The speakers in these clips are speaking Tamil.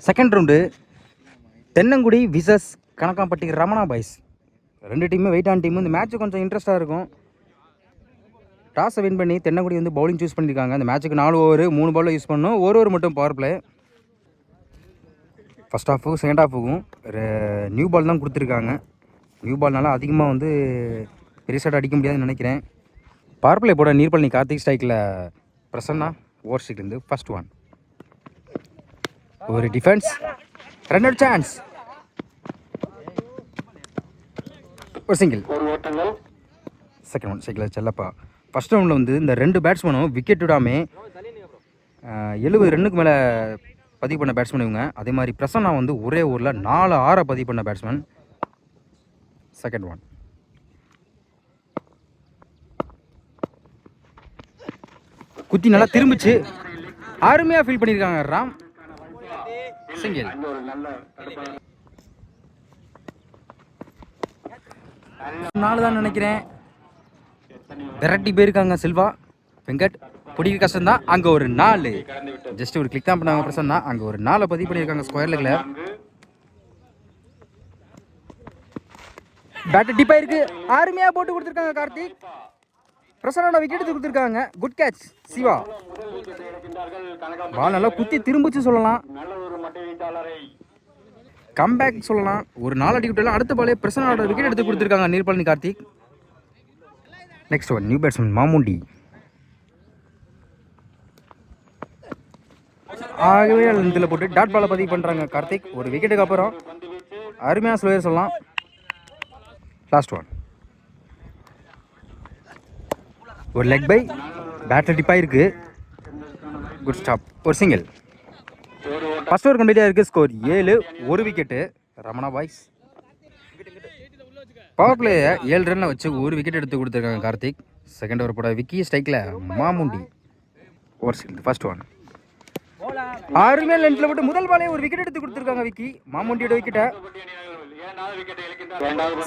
செகண்ட் ரவுண்டு தென்னங்குடி விசஸ் கணக்காம்பட்டி ரமணா பாய்ஸ். ரெண்டு டீமும் வெயிட்டான டீம். இந்த மேட்ச்சு கொஞ்சம் இன்ட்ரெஸ்ட்டாக இருக்கும். டாஸை வின் பண்ணி தென்னங்குடி வந்து பவுலிங் சூஸ் பண்ணியிருக்காங்க. இந்த மேட்ச்சுக்கு 4 ஓவர் 3 பாலில் யூஸ் பண்ணணும். ஒரு மட்டும் பவர் பிளே. ஃபஸ்ட் ஹாஃபுக்கும் செகண்ட் ஹாஃபுக்கும் நியூ பால் தான் கொடுத்துருக்காங்க. நியூ பால்னால அதிகமாக வந்து பெருசாக அடிக்க முடியாதுன்னு நினைக்கிறேன். பவர் பிளே போட நீர்பழனி கார்த்திக் ஸ்ட்ரைக்கில் பிரசன்னா ஓவர் ஸ்ட்ரைக்லேருந்து ஃபர்ஸ்ட் ஒன். ஒரு டிஃபென்ஸ், ரன்னர் சான்ஸ், ஒரு சிங்கிள். செகண்ட் ஒன் ஸ்ட்ரைக்கில் செல்லப்பா. ஃபஸ்ட் ரவுண்டில் வந்து இந்த 2 பேட்ஸ்மேனும் விக்கெட் விடாமல் 70 ரன்னுக்கு மேலே பதிவு பண்ண பேட்ஸ்மேன் இவங்க. அதே மாதிரி பிரசன்னா வந்து ஒரே ஓவரில் 4 6 பதிவு பண்ண பேட்ஸ்மேன். Second one. குத்தி நல்லா திரும்பிச்சு அருமையாக ஃபீல் பண்ணியிருக்காங்க ராம். சிங்கிள். நாலு தான் நினைக்கிறேன். விரட்டி போயிருக்காங்க செல்வா. வெங்கட் பிடிக்க கஷ்டம்தான். அங்கே ஒரு 4, ஜஸ்ட் ஒரு கிளிக் தான் பண்ணாங்க பிரசன்னா. அங்கே ஒரு 4 பதிவு பண்ணியிருக்காங்க ஸ்கொயர் லெக்கில். பேட் டிப் ஆயிருக்கு. அருமையாக போட்டு கொடுத்துருக்காங்க கார்த்திக். பிரசன்னா விக்கெட் எடுத்து கொடுத்துருக்காங்க. Good catch Siva. பால் நல்லா குத்தி திரும்பிச்சு சொல்லலாம். கம்பேக் சொல்லலாம். ஒரு 4 அடி விட்டாலும் அடுத்த பாலே பிரசன்னாவோட விக்கெட் எடுத்து கொடுத்துருக்காங்க Neerpalani Karthik. Next one new batsman Mamundi. ஆகவே இதில் போட்டு டாட் பாலை பதிவு பண்ணுறாங்க கார்த்திக். ஒரு விக்கெட்டுக்கு அப்புறம் அருமையாக ஸ்லோயர் சொல்லலாம். Last one. ஒரு லெக் பை, பேட்டில் டிப்பாக இருக்குது. குட் ஸ்டாப், ஒரு சிங்கிள். ஃபர்ஸ்ட் ஓவர் கம்ப்ளீட்டாக இருக்குது. ஸ்கோர் 7, ஒரு விக்கெட்டு ரமணா பாய்ஸ். பவர் பிளேயை 7 ரன்னில் வச்சு ஒரு விக்கெட் எடுத்து கொடுத்துருக்காங்க கார்த்திக். செகண்ட் ஓவர் போட விக்கி ஸ்ட்ரைக்கில் Mamundi over single. First one. அருமையாக லென்த்தில் போட்டு முதல் பாலே ஒரு விக்கெட் எடுத்து கொடுத்துருக்காங்க விக்கி. மாமுண்டியோட விக்கெட்டை.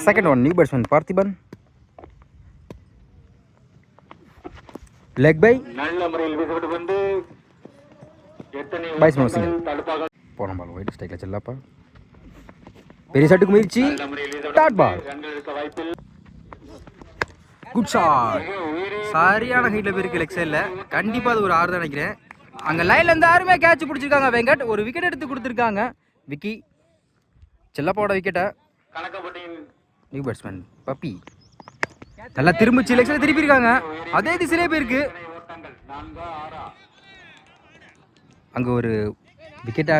Second one new batsman Parthiban. Leg bye, batsman single. போன பால் ஒயிட் ஸ்ட்ரைக்கில் செல்லப்பா. பெரிய ஷாட்டுக்கு முயற்சி. Dot ball. Good shot. சரியான ஹைட்டில் போயிருக்கு லெக் சைடில். கண்டிப்பாக அது ஒரு 6 தான் நினைக்கிறேன். அங்கே லைனில் இருந்து அருமையாக கேட்ச் பிடிச்சிருக்காங்க வெங்கட். ஒரு விக்கெட் எடுத்து கொடுத்துருக்காங்க விக்கி. செல்லப்பாவோட விக்கெட்டை. நியூ பேட்ஸ்மேன் பப்பி நல்லா திரும்பிச்சு லெக் சைடில் திருப்பியிருக்காங்க. அதே திசையிலே போயிருக்கு. அங்கே ஒரு விக்கெட்டை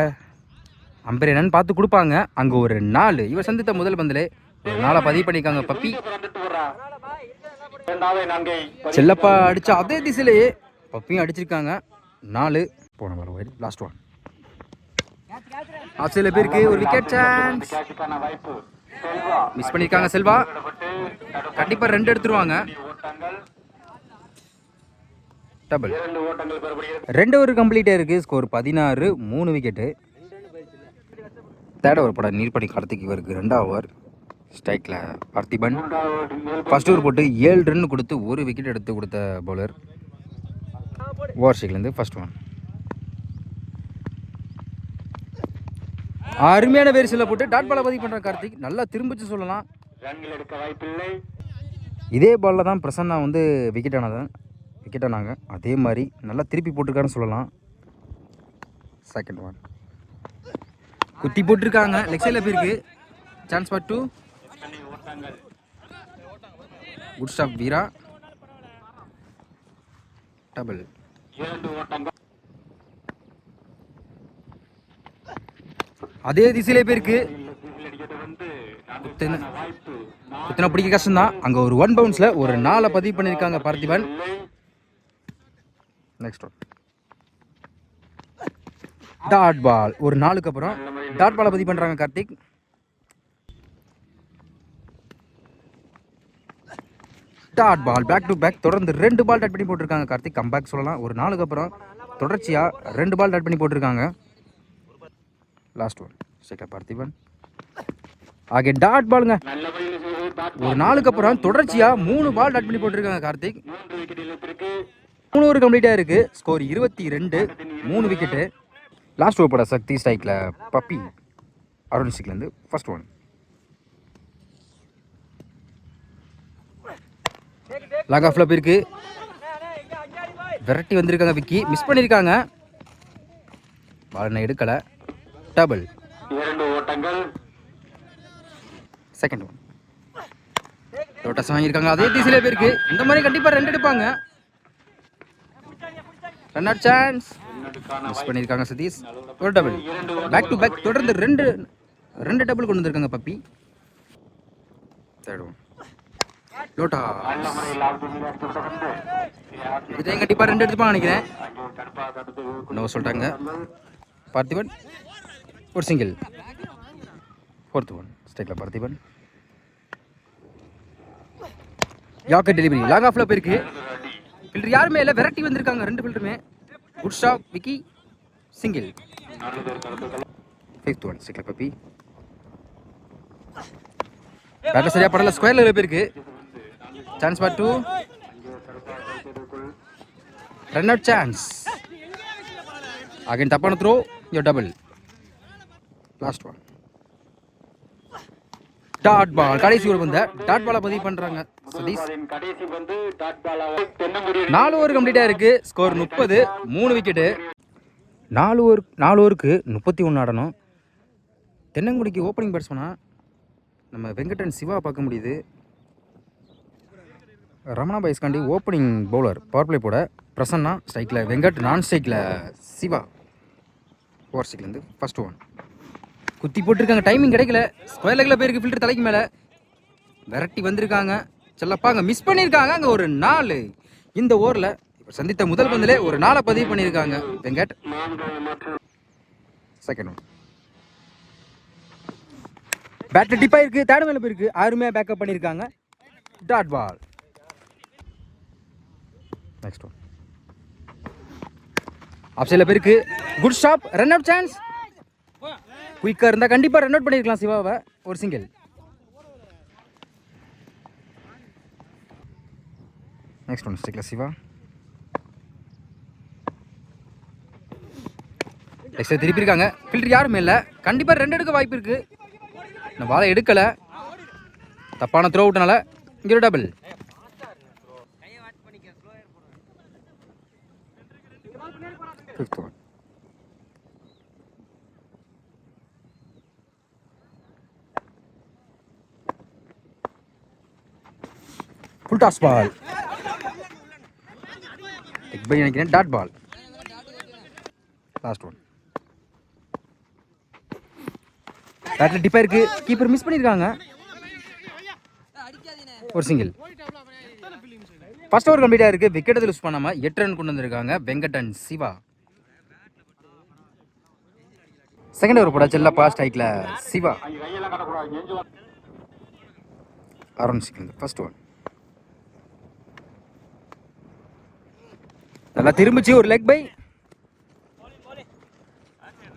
அம்பையர் என்னன்னு பார்த்து கொடுப்பாங்க. அங்கே ஒரு 4. இவர் சந்தித்த முதல் பந்திலே ஒரு 4 பதிவு பண்ணியிருக்காங்க பப்பி. செல்லப்பா அடிச்ச அதே திசையிலேயே பப்பியும் அடிச்சிருக்காங்க. 4. போன ball white. Last one. Off சைடில் பேருக்கு ஒரு விக்கெட் சான்ஸ். மிஸ் பண்ணியிருக்காங்க செல்வா. கண்டிப்பாக 2 எடுத்துருவாங்க. டபுள். 2 ஓவர் கம்ப்ளீட்டாக இருக்குது. Score 16, 3 wicket. தேர்ட் ஓவர் போட நீர்பழனி கார்த்திக். இவருக்கு 2ஆம் ஓவர் ஸ்ட்ரைக்கில் பார்த்திபன். ஃபர்ஸ்ட் ஓவர் போட்டு 7 ரன் கொடுத்து ஒரு விக்கெட் எடுத்து கொடுத்த பவுலர். ஓவர் ஸ்ட்ரைக்லேருந்து ஃபர்ஸ்ட் ஒன். அருமையான வேரிசில் போட்டு டாட் பாலை பதிவு பண்ணுற கார்த்திக். நல்லா திரும்பிச்சு சொல்லலாம். இதே பாலில் தான் பிரசன்னா வந்து விக்கெட் ஆனாங்க. அதே மாதிரி நல்லா திருப்பி போட்டிருக்காருன்னு சொல்லலாம். Second one. குத்தி போட்டிருக்காங்க. லெக் சைடில் போயிருக்கு. Chance for 2. Good stop Veera. Double. அதே திசையிலே போயிருக்கு. குத்தின பிடிக்க கஷ்டம்தான். அங்கே ஒரு 1 பவுன்ஸில் ஒரு 4 பதிவு பண்ணியிருக்காங்க Parthiban. Next one. Dot ball. ஒரு 4க்கு அப்புறம் டாட் பாலை பதிவு பண்ணுறாங்க Karthik. Dot ball. Back to back தொடர்ந்து 2 பால் டாட் பண்ணி போட்டிருக்காங்க கார்த்திக். கம்பேக் சொல்லலாம். ஒரு 4க்கு அப்புறம் தொடர்ச்சியாக 2 பால் டாட் பண்ணி போட்டிருக்காங்க. Last one. ஸ்ட்ரைக்கில் பார்த்திபன். ஆகே டாட் பாலுங்க. ஒரு 4க்கு அப்புறம் தொடர்ச்சியாக 3 பால் டாட் பண்ணி போட்டிருக்காங்க கார்த்திக். 3 ஓவர் கம்ப்ளீட்டாக இருக்குது. Score 22, 3 wicket. லாஸ்ட் ஓவர் போட சக்தி ஸ்ட்ரைக்கில் பப்பி அருண் ஸ்ட்ரைக்லேருந்து ஃபர்ஸ்ட் ஒன். லாங் ஆஃப்ல போயிருக்கு. விரட்டி வந்திருக்காங்க விக்கி. மிஸ் பண்ணியிருக்காங்க. பால் எடுக்கலை. டபுள். Second one. லோட்டஸ் வாங்கியிருக்காங்க. அதே திசையிலே போயிருக்கு. இந்த மாதிரி கண்டிப்பாக 2 எடுப்பாங்க. Run out chance. மிஸ் பண்ணியிருக்காங்க சதீஷ். ஒரு டபுள். பேக் டு பேக் தொடர்ந்து ரெண்டு டபுள் கொண்டு வந்திருக்காங்க பப்பி. Third one. லோட்டா இதே கண்டிப்பாக 2 எடுத்துப்பாங்க நினைக்கிறேன். நோ சொல்லிட்டாங்க. பார்த்திபன் ஒரு சிங்கிள். Fourth one. ஸ்ட்ரைக்கில் பார்த்திபன். யாக்கர் டெலிவரி லாங் ஆஃப்ல போயிருக்கு. ஃபில்டர் யாருமே இல்லை. வெரைட்டி வந்திருக்காங்க 2 ஃபில்டருமே. Good stop Vicky. Single. Fifth one. ஸ்ட்ரைக்கில் பப்பி. பேட்டர் சரியா படல. ஸ்கொயர்ல போயிருக்கு. Chance for 2. Run out chance. Again தப்பான த்ரோ. யோ double. Last one. Dot ball. கடைசி ஒரு பந்த டாட் பாலை பதிவு பண்றாங்க சதீஷ். 4 ஓவர் கம்ப்ளீட்டா இருக்கு. ஸ்கோர் 30. 3 விக்கெட்டு. 4 ஓவருக்கு 31 ஆடணும். தென்னங்குடிக்கு ஓப்பனிங் பேட்ஸ்மனா நம்ம வெங்கடன் சிவா பார்க்க முடியுது. ரமணா பைஸ்காண்டி ஓப்பனிங் பவுலர் பவர் பிளே போட பிரசன்னா. ஸ்ட்ரைக்கில் வெங்கட். நான் ஸ்ட்ரைக்கில் சிவா. ஓவர் ஸ்ட்ரைக்லேருந்து ஃபர்ஸ்ட் ஒன். குத்தி போட்டிருக்காங்க. டைமிங் கிடைக்கல. ஸ்கொயர் லெக்கில் போயிருக்கு. ஃபில்டர் தலைக்கு மேலே விரட்டி வந்திருக்காங்க. செல்லப்பாங்க மிஸ் பண்ணியிருக்காங்க. அங்கே ஒரு 4. இந்த ஓவரில் இப்போ சந்தித்த முதல் பந்திலே ஒரு 4 பதிவு பண்ணியிருக்காங்க வெங்கட். Second one. பேட்டில் டிப்பாக இருக்குது. தேர்ட் மேலே போயிருக்கு. அருமையாக பேக்கப் பண்ணியிருக்காங்க. Dot ball. Next one. Off சைடில் போயிருக்கு. Good stop. Run out chance. குயிக்காக இருந்தால் கண்டிப்பாக ரன் அவுட் பண்ணியிருக்கலாம் சிவாவை. ஒரு சிங்கிள். Next one. ஸ்ட்ரைக்கில் சிவா. நெக்ஸ்ட் திருப்பி இருக்காங்க. ஃபில்டர் யாருமே இல்லை. கண்டிப்பாக 2 எடுக்க வாய்ப்பு இருக்கு. இந்த பாலை எடுக்கலை. தப்பான த்ரோ அவுட்னால இங்கே ஒரு double. Fifth one. Full toss ball. நினைக்கிறேன். Dot ball. Last one. பேட்டில் டிப்பாக இருக்கு. கீப்பர் மிஸ் பண்ணியிருக்காங்க. ஒரு சிங்கிள். ஃபர்ஸ்ட் ஓவர் கம்ப்ளீட்டாக இருக்கு. விக்கெட் லூஸ் பண்ணாமல் 8 ரன் கொண்டு வந்திருக்காங்க வெங்கடன் சிவா. செகண்ட் ஓவர் போட செல்லப்பா. ஸ்ட்ரைக்கில் சிவா. அருண் ஸ்ட்ரைக்லேருந்து ஃபர்ஸ்ட் ஒன். நல்லா திரும்பிச்சு. ஒரு leg bye.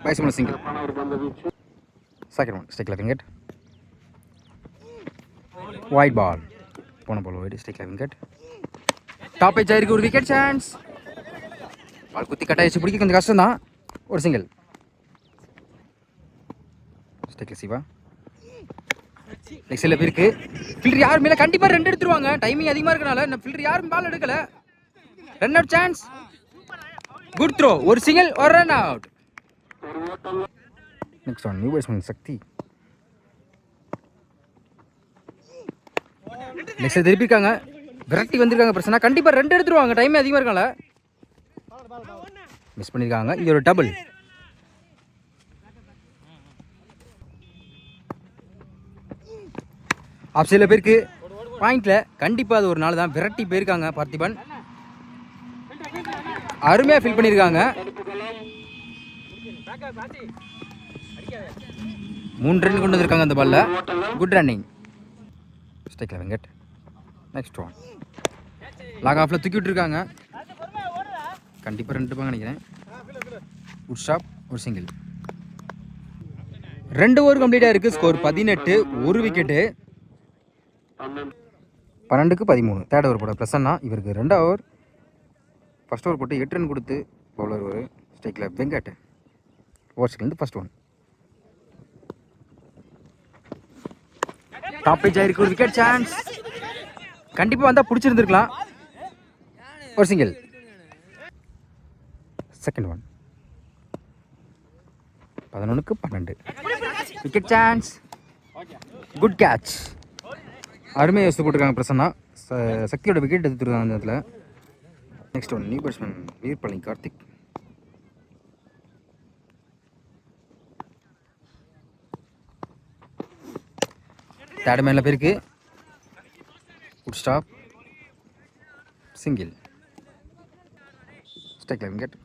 Batsman single. Second one. ஸ்ட்ரைக்கில் வெங்கட். White ball. போன பால் ஒயிட். ஸ்ட்ரைக்கில் வெங்கட். டாப் ஏஜ் ஆயிருக்கு. ஒரு விக்கெட் சான்ஸ். பால் குத்தி கட்டாயிச்சு. பிடிக்க கொஞ்சம் கஷ்டம் தான். ஒரு சிங்கிள். ஸ்ட்ரைக்கில் சிவா. நெக்ஸ்ட் இருக்கு. ஃபில்டர் யார் மேலே கண்டிப்பாக 2 எடுத்துருவாங்க. டைமிங் அதிகமாக இருக்கனால இந்த ஃபில்டர் யாரும் பால் எடுக்கல. Run out chance. Good throw. ஒரு சிங்கிள். ஒரு run out. Next one. New batsman Sakthi. Next திருப்பி இருக்காங்க. விரட்டி வந்திருக்காங்க. பிரச்சனை கண்டிப்பாக 2 எடுத்துருவாங்க. டைமே அதிகமாக இருக்கனால மிஸ் பண்ணியிருக்காங்க. இது ஒரு டபுள். ஆஃப் சைடில் போயிருக்கு. பாயிண்ட்ல கண்டிப்பாக அது ஒரு நாள் தான். விரட்டி போயிருக்காங்க பார்த்திபன். அருமையாக ஃபில் பண்ணியிருக்காங்க. 3 ரன் கொண்டு வந்திருக்காங்க அந்த பால்ல. Good running. ஸ்ட்ரைக்கில் வெங்கட். Next one. லாங் ஆஃப்ல தூக்கி விட்டுருக்காங்க. கண்டிப்பாக 2 எடுப்பாங்க நினைக்கிறேன். Good stop. ஒரு சிங்கிள். 2 ஓவர் கம்ப்ளீட்டாக இருக்குது. ஸ்கோர் 18. 1 விக்கெட்டு. 12க்கு 13. தேர்ட் ஓவர் போட பிரசன்னா. இவருக்கு 2 ஓவர். ஃபர்ஸ்ட் ஓவர் போட்டு 8 ரன் கொடுத்து பவுலர் ஒரு. ஸ்ட்ரைக்கில் வெங்கட். ஓவர்ஸ்லேருந்து ஃபர்ஸ்ட் ஒன். டாப் பேஜ் ஆயிருக்கு. ஒரு விக்கெட் சான்ஸ். கண்டிப்பாக வந்தால் பிடிச்சிருந்துருக்கலாம். ஒரு சிங்கிள். Second one. 11க்கு 12. Wicket chance. Good catch. அருமையாக யோசித்து போட்டிருக்காங்க பிரசன்னா. சக்தியோட விக்கெட் எடுத்துருக்காங்க அந்த இடத்துல. Next one. New batsman Veerapalani Karthik. Third மேனில் போயிருக்கு. Good stop. Single. Strike line wicket.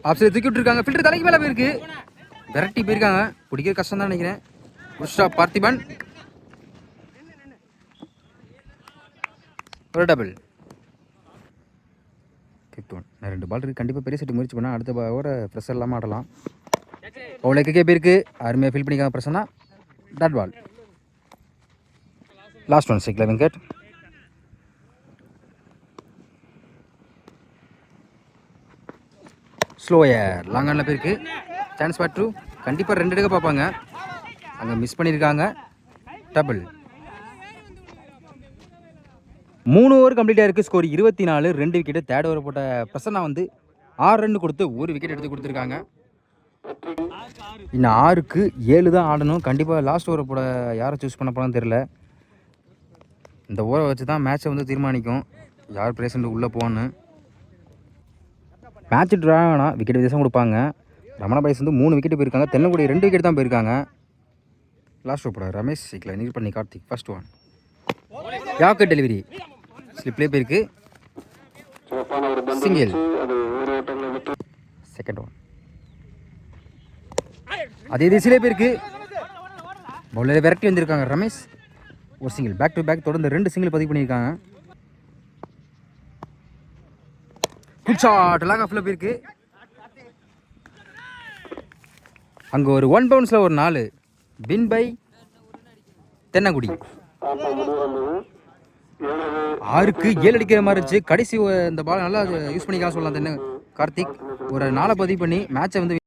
Offside தூக்கி விட்டுருக்காங்க. ஃபில்டர் தலைக்கு மேலே போயிருக்கு. விரட்டி போயிருக்காங்க. பிடிக்கிற கஷ்டம் தான் நினைக்கிறேன். Good stop Parthiban. ஒரு டபுள். Fifth one. 2 பால் இருக்குது. கண்டிப்பாக பெரிய செட்டு முயற்சி பண்ணால் அடுத்த ஓவர ப்ரெஷர் இல்லாமல் ஆடலாம். பவுலுக்கே போயிருக்கு. அருமையாக ஃபீல் பண்ணிக்காங்க Prasanna. Dot ball. Last one. Strike line wicket. Slower long ஆனில் போயிருக்கு. Chance for 2. கண்டிப்பாக 2 எடுக்க பார்ப்பாங்க. அங்கே மிஸ் பண்ணியிருக்காங்க. டபுள். 3 ஓவர் கம்ப்ளீட்டாக இருக்குது. ஸ்கோர் 24. 2 விக்கெட்டு. தேர்ட் ஓவர் போட்ட பிரசன்னா வந்து 6 ரன் கொடுத்து 1 விக்கெட் எடுத்து கொடுத்துருக்காங்க. இன்னும் 6க்கு 7 தான் ஆடணும். கண்டிப்பாக லாஸ்ட் ஓவர் போட யாரை சூஸ் பண்ண போனான்னு தெரில. இந்த ஓவரை வச்சு தான் மேட்சை வந்து தீர்மானிக்கும் யார் பிரேசண்ட் உள்ளே போகணுன்னு. மேட்ச் ட்ரா ஆனால் விக்கெட் வித்தியாசம் கொடுப்பாங்க. ரமணா பாய்ஸ் வந்து 3 விக்கெட் போயிருக்காங்க. தென்னங்குடி 2 விக்கெட் தான் போயிருக்காங்க. லாஸ்ட் ஓவர் போட ரமேஷ் சிக்ல நீர் பண்ணி கார்த்திக். First one. யாக்கெட் டெலிவரி. ஸ்லிப்லேயே போயிருக்கு. சிங்கிள். Second one. அதே திசையிலே போயிருக்கு. பவுலர் விரட்டி வந்திருக்காங்க ரமேஷ். ஒரு சிங்கிள். பேக் டு பேக் தொடர்ந்து 2 சிங்கிள் பதிவு பண்ணியிருக்காங்க. Good shot. லாங் ஆஃப்ல போயிருக்கு. அங்கே ஒரு 1 பவுன்ஸில் ஒரு 4. Win by Thennangudi. 6க்கு 7 அடிக்கிற மாதிரி இருந்துச்சு. கடைசி இந்த பால் நல்லா யூஸ் பண்ணிக்கலாம் சொல்லலாம். கார்த்திக் ஒரு 4 பதிவு பண்ணி மேட்சை வந்து